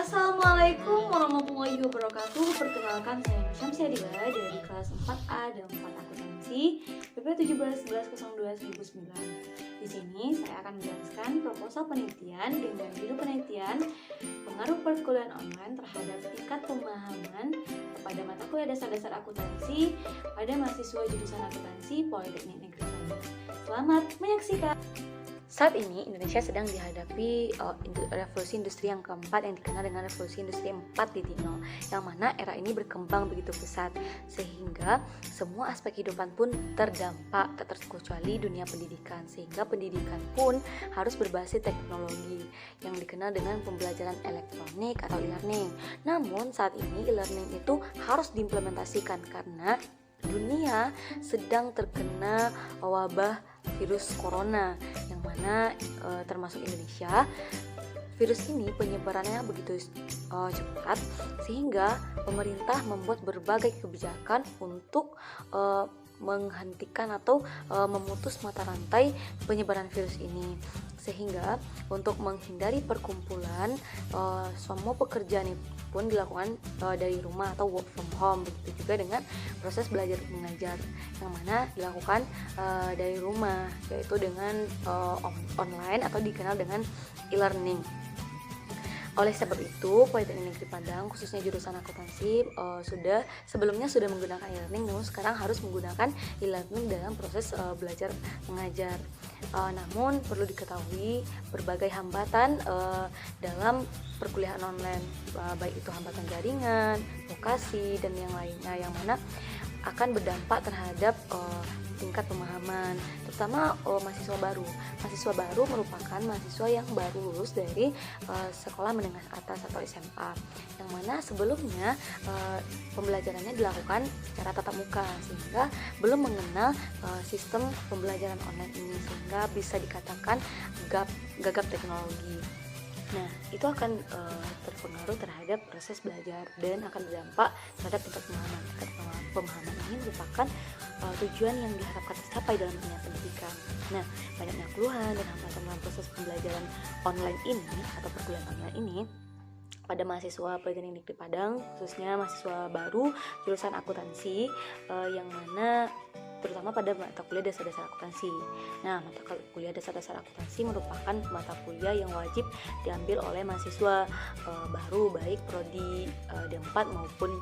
Assalamualaikum warahmatullahi wabarakatuh. Perkenalkan, saya Nur Syamsia Dila dari kelas 4A dan 4 akuntansi PP 171102/2009. Di sini saya akan menjelaskan proposal penelitian dengan judul penelitian pengaruh perkuliahan online terhadap tingkat pemahaman pada mata kuliah dasar-dasar akuntansi pada mahasiswa jurusan akuntansi Politeknik Negeri Bandung. Selamat menyaksikan. Saat ini Indonesia sedang dihadapi revolusi industri yang keempat yang dikenal dengan revolusi industri 4.0, yang mana era ini berkembang begitu pesat sehingga semua aspek kehidupan pun terdampak, tak terkecuali dunia pendidikan, sehingga pendidikan pun harus berbasis teknologi yang dikenal dengan pembelajaran elektronik atau e-learning. Namun saat ini e-learning itu harus diimplementasikan karena dunia sedang terkena wabah virus corona, yang mana termasuk Indonesia. Virus ini penyebarannya begitu cepat sehingga pemerintah membuat berbagai kebijakan untuk menghentikan atau memutus mata rantai penyebaran virus ini. Sehingga untuk menghindari perkumpulan, semua pekerjaan pun dilakukan dari rumah atau work from home. Begitu juga dengan proses belajar mengajar yang mana dilakukan dari rumah, yaitu dengan online atau dikenal dengan e-learning. Oleh sebab itu, Politeknik Negeri Padang, khususnya jurusan akuntansi, sebelumnya sudah menggunakan e-learning, namun sekarang harus menggunakan e-learning dalam proses belajar mengajar. Namun perlu diketahui berbagai hambatan dalam perkuliahan online, baik itu hambatan jaringan, lokasi, dan yang lainnya, yang mana akan berdampak terhadap tingkat pemahaman, terutama mahasiswa baru. Mahasiswa baru merupakan mahasiswa yang baru lulus dari sekolah menengah atas atau SMA, yang mana sebelumnya pembelajarannya dilakukan secara tatap muka, sehingga belum mengenal sistem pembelajaran online ini, sehingga bisa dikatakan gagap teknologi. Nah, itu akan terpengaruh terhadap proses belajar dan akan berdampak terhadap tingkat pemahaman. Tingkat pemahaman ini merupakan tujuan yang diharapkan tercapai dalam dunia pendidikan. Nah, banyaknya keluhan dan hambatan dalam proses pembelajaran online ini atau perkuliahan online ini pada mahasiswa Politeknik Negeri Padang, khususnya mahasiswa baru jurusan akuntansi, yang mana terutama pada mata kuliah dasar-dasar akuntansi. Nah, mata kuliah dasar-dasar akuntansi merupakan mata kuliah yang wajib diambil oleh mahasiswa baru, baik prodi D4 maupun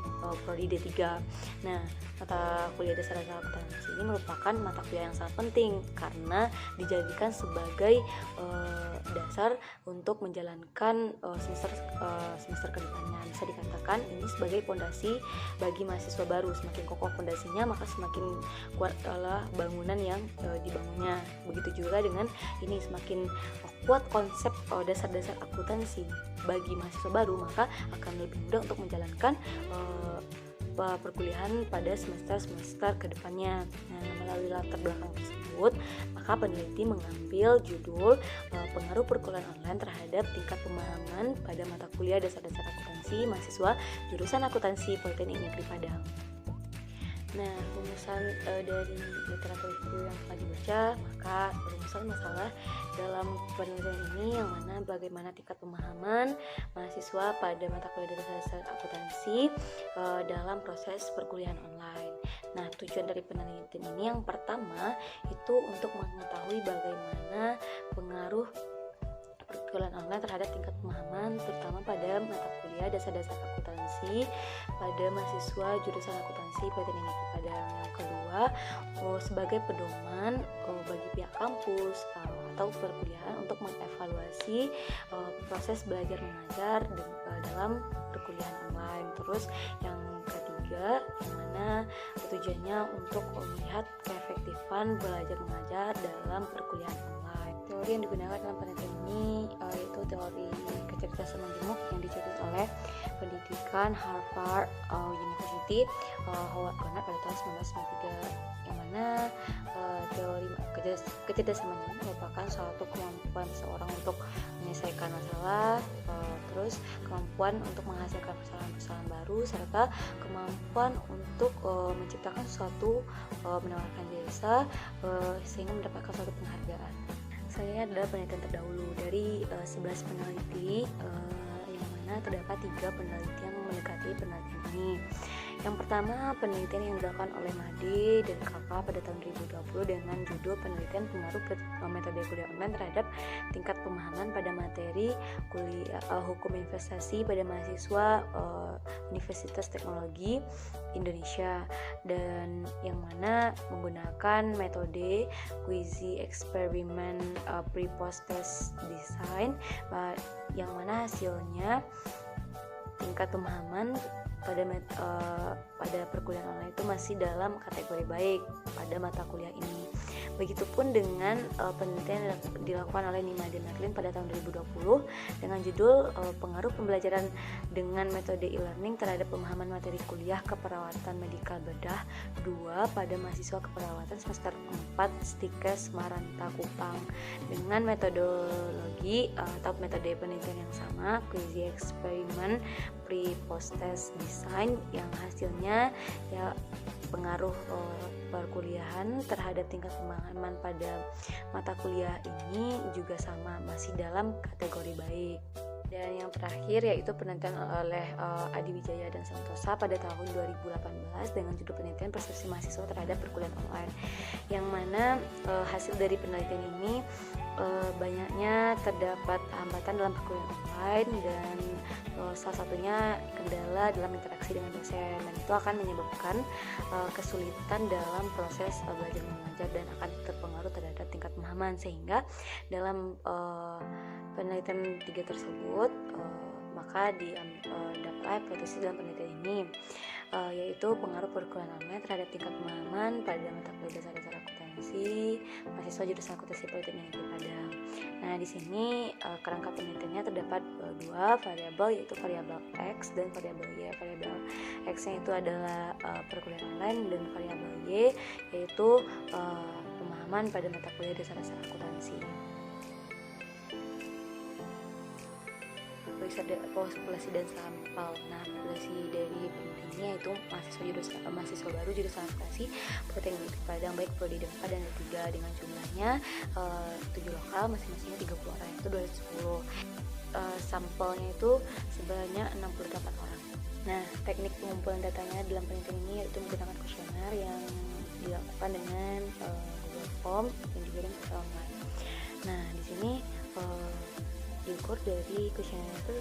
prodi D3. Nah, mata kuliah dasar-dasar akuntansi ini merupakan mata kuliah yang sangat penting karena dijadikan sebagai dasar untuk menjalankan semester kedepannya. Bisa dikatakan ini sebagai fondasi bagi mahasiswa baru. Semakin kokoh fondasinya, maka semakin kuat adalah bangunan yang dibangunnya. Begitu juga dengan ini, semakin kuat konsep dasar-dasar akuntansi bagi mahasiswa baru, maka akan lebih mudah untuk menjalankan perkuliahan pada semester-semester kedepannya. Nah, melalui latar belakang tersebut, maka peneliti mengambil judul pengaruh perkuliahan online terhadap tingkat pemahaman pada mata kuliah dasar-dasar akuntansi mahasiswa jurusan akuntansi Politeknik Negeri Padang. Nah, rumusan dari literatur buku yang telah dibaca, maka rumusan masalah dalam penelitian ini yang mana bagaimana tingkat pemahaman mahasiswa pada mata kuliah dasar akuntansi dalam proses perkuliahan online. Nah, tujuan dari penelitian ini yang pertama itu untuk mengetahui bagaimana pengaruh perkuliahan online terhadap tingkat pemahaman, terutama pada mata kuliah dasar-dasar akuntansi pada mahasiswa jurusan akuntansi Politeknik Negeri Padang. Yang kedua, sebagai pedoman bagi pihak kampus atau perkuliahan untuk mengevaluasi proses belajar mengajar dalam perkuliahan online. Terus yang ketiga, yang mana tujuannya untuk melihat keefektifan belajar mengajar dalam perkuliahan online. Teori yang digunakan dalam penelitian ini yaitu teori kecerdasan majemuk yang dicetus oleh pendidikan Harvard University, Howard Gardner pada tahun 1993, yang mana teori kecerdasan majemuk merupakan suatu kemampuan seseorang untuk menyelesaikan masalah, terus kemampuan untuk menghasilkan persoalan-persoalan baru, serta kemampuan untuk menciptakan sesuatu, menawarkan jasa sehingga mendapatkan suatu penghargaan. Selanjutnya adalah penelitian terdahulu dari 11 peneliti yang mana mana terdapat 3 penelitian yang mendekati penelitian ini. Yang pertama, penelitian yang dilakukan oleh Made dan kakak pada tahun 2020 dengan judul penelitian pengaruh metode kuliah online terhadap tingkat pemahaman pada materi kuliah hukum investasi pada mahasiswa Universitas Teknologi Indonesia, dan yang mana menggunakan metode quasi eksperimen pre-post test design, yang mana hasilnya tingkat pemahaman pada perkuliahan online itu masih dalam kategori baik pada mata kuliah ini. Begitupun dengan penelitian yang dilakukan oleh Nima dan Madeline pada tahun 2020 dengan judul pengaruh pembelajaran dengan metode e-learning terhadap pemahaman materi kuliah keperawatan medikal bedah 2 pada mahasiswa keperawatan semester 4 Stikes Maranta Kupang dengan metodologi atau metode penelitian yang sama, quasi eksperimen pre-post test design, yang hasilnya ya pengaruh perkuliahan terhadap tingkat pemahaman pada mata kuliah ini juga sama, masih dalam kategori baik. Dan yang terakhir yaitu penelitian oleh Adi Wijaya dan Santosa pada tahun 2018 dengan judul penelitian persepsi mahasiswa terhadap perkuliahan online, yang mana hasil dari penelitian ini banyaknya terdapat hambatan dalam perkuliahan online dan salah satunya kendala dalam interaksi dengan dosen, dan itu akan menyebabkan kesulitan dalam proses belajar mengajar dan akan terpengaruh terhadap tingkat pemahaman. Sehingga dalam penelitian 3 tersebut maka didapatlah hipotesis dalam penelitian ini, yaitu pengaruh perkuliahan online terhadap tingkat pemahaman pada mata kuliah dasar-dasar akuntansi mahasiswa jurusan akuntansi politik dan Padang. Nah, di sini kerangka penelitiannya terdapat 2 variabel, yaitu variabel X dan variabel Y. Variabel X-nya itu adalah perkuliahan online, dan variabel Y yaitu pemahaman pada mata kuliah dasar-dasar akuntansi. Populasi dan sampel. Nah, populasi dari penelitiannya itu mahasiswa baru jurusan akuntansi Politeknik Padang baik prodi dan Padang dan 3 dengan jumlahnya 7 lokal, masing-masingnya 30 orang, itu 210. Sampelnya itu sebanyak 68 orang. Nah, teknik pengumpulan datanya dalam penelitian ini yaitu menggunakan kuesioner yang dilakukan dengan Google Form yang dikirim ke online. Nah, di sini diukur dari kuesioner itu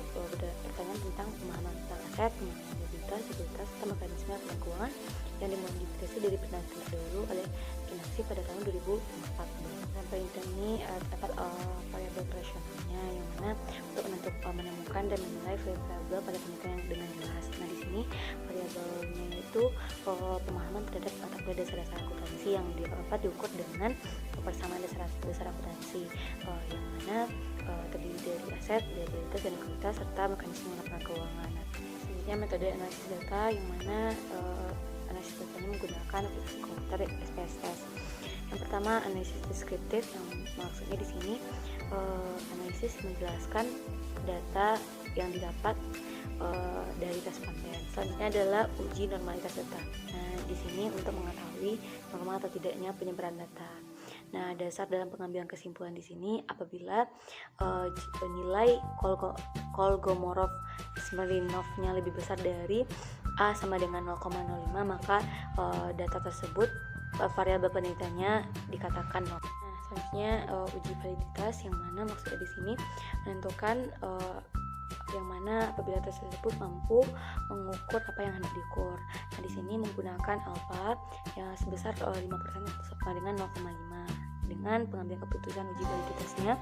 pertanyaan tentang pemahaman tentang aset, pemahaman likuiditas, sekuuritas, serta mekanisme keuangan yang dimodifikasi dari penelitian terdahulu oleh Kinasi pada tahun 2004. Dan penelitian ini terdapat variabel operasionalnya, yang mana untuk menemukan dan menilai variabel pada penelitian dengan jelas. Nah, di sini variabelnya itu pemahaman terhadap mata kuliah dasar-dasar akuntansi yang dapat diukur dengan persamaan dasar akuntansi, yang mana terdiri dari aset, liabilitas, dan likuiditas serta mekanisme laporan keuangan. Selanjutnya metode analisis data, yang mana analisis datanya menggunakan aplikasi komputer SPSS. Yang pertama, analisis deskriptif, yang maksudnya di sini analisis menjelaskan data yang didapat dari responden. Selanjutnya adalah uji normalitas data. Nah, di sini untuk mengetahui normal atau tidaknya penyebaran data. Nah, dasar dalam pengambilan kesimpulan di sini apabila nilai Kolmogorov-Smirnovnya lebih besar dari A sama dengan 0,05, maka data tersebut variabel penelitiannya dikatakan 0. Nah, selanjutnya uji validitas, yang mana maksudnya di sini menentukan yang mana apabila tersebut mampu mengukur apa yang hendak diukur. Nah, di sini menggunakan alfa yang sebesar 5% sama dengan 0,5. Dengan pengambilan keputusan uji validitasnya,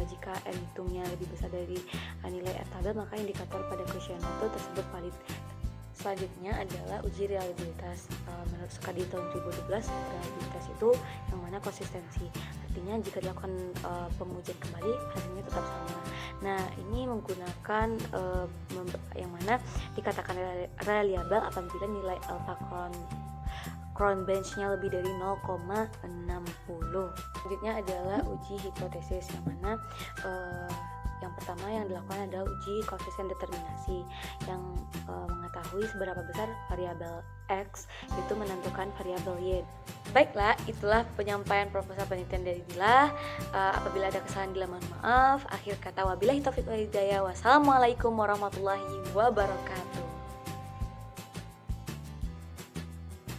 jika n hitungnya lebih besar dari nilai R tabel, maka indikator pada kuesioner itu tersebut valid. Selanjutnya adalah uji reliabilitas. Menurut Skadi tahun 2012, reliabilitas itu yang mana konsistensi. Artinya jika dilakukan pengujian kembali, hasilnya tetap sama. Nah, ini menggunakan yang mana dikatakan reliable apabila nilai alpha Crown bench-nya lebih dari 0,60. Selanjutnya adalah uji hipotesis, yang mana yang pertama pertama yang dilakukan adalah uji koefisien determinasi yang mengetahui seberapa besar variabel X itu menentukan variabel Y. Baiklah, itulah penyampaian proposal penelitian dari Dila. Apabila ada kesalahan Dila mohon maaf. Akhir kata wabillahi taufiq wal hidayah. Wassalamualaikum warahmatullahi wabarakatuh.